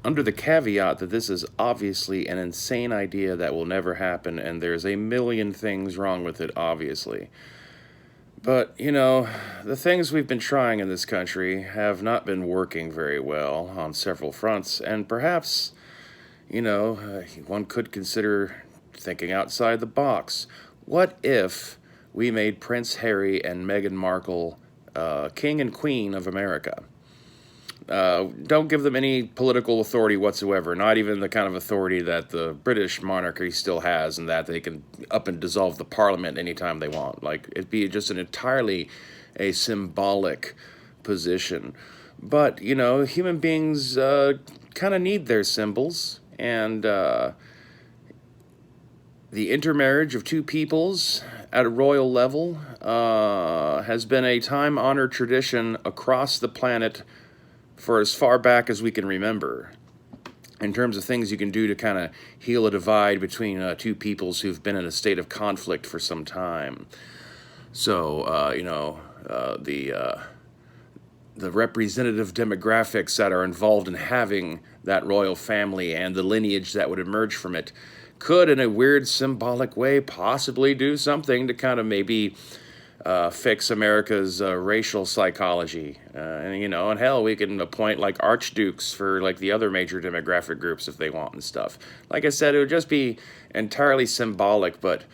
under the caveat that this is obviously an insane idea that will never happen, and there's a million things wrong with it, obviously. But, the things we've been trying in this country have not been working very well on several fronts, and perhaps, one could consider thinking outside the box. What if we made Prince Harry and Meghan Markle King and Queen of America? Don't give them any political authority whatsoever, not even the kind of authority that the British monarchy still has, and that they can up and dissolve the parliament anytime they want. Like, it'd be just an entirely a symbolic position. But, human beings kind of need their symbols, and the intermarriage of two peoples at a royal level has been a time-honored tradition across the planet for as far back as we can remember, in terms of things you can do to kind of heal a divide between two peoples who've been in a state of conflict for some time. So, the representative demographics that are involved in having that royal family and the lineage that would emerge from it could, in a weird symbolic way, possibly do something to kind of maybe fix America's racial psychology. And hell, we can appoint like archdukes for like the other major demographic groups if they want and stuff. Like I said, it would just be entirely symbolic, but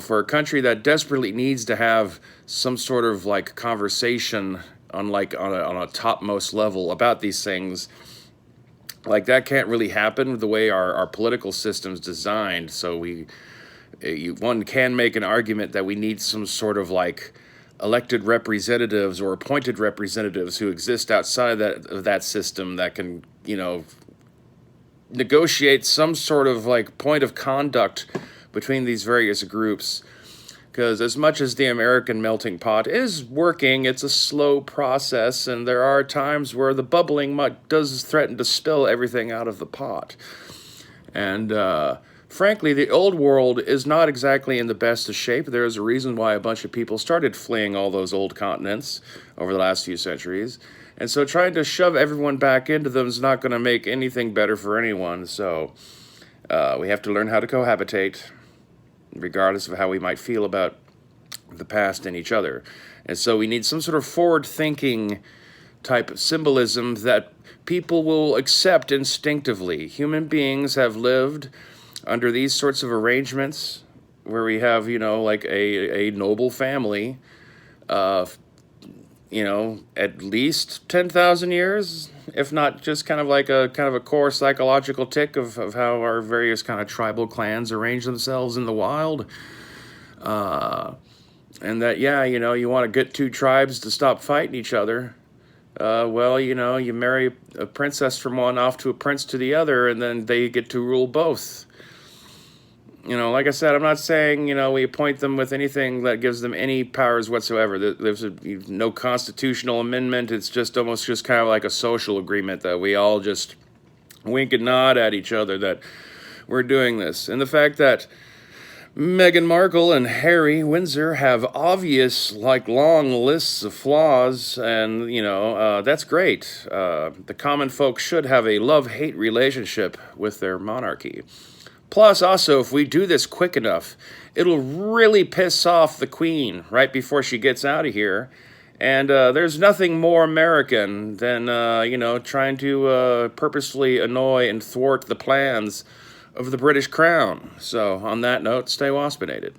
for a country that desperately needs to have some sort of like conversation on a topmost level about these things, like that can't really happen with the way our political system's designed. So one can make an argument that we need some sort of like elected representatives or appointed representatives who exist outside of that system that can, negotiate some sort of like point of conduct between these various groups. Because as much as the American melting pot is working, it's a slow process, and there are times where the bubbling does threaten to spill everything out of the pot. And frankly, the old world is not exactly in the best of shape. There is a reason why a bunch of people started fleeing all those old continents over the last few centuries. And so trying to shove everyone back into them is not going to make anything better for anyone. So we have to learn how to cohabitate, regardless of how we might feel about the past and each other. And so we need some sort of forward-thinking type of symbolism that people will accept instinctively. Human beings have lived under these sorts of arrangements where we have, like a noble family, at least 10,000 years, if not just kind of a core psychological tick of how our various kind of tribal clans arrange themselves in the wild. And that, you want to get two tribes to stop fighting each other. You marry a princess from one off to a prince to the other, and then they get to rule both. Like I said, I'm not saying, we appoint them with anything that gives them any powers whatsoever. There's no constitutional amendment. It's just almost just kind of like a social agreement that we all just wink and nod at each other that we're doing this. And the fact that Meghan Markle and Harry Windsor have obvious, long lists of flaws, and, that's great. The common folk should have a love-hate relationship with their monarchy. Plus, also, if we do this quick enough, it'll really piss off the Queen right before she gets out of here. And there's nothing more American than, trying to purposefully annoy and thwart the plans of the British Crown. So, on that note, stay waspinated.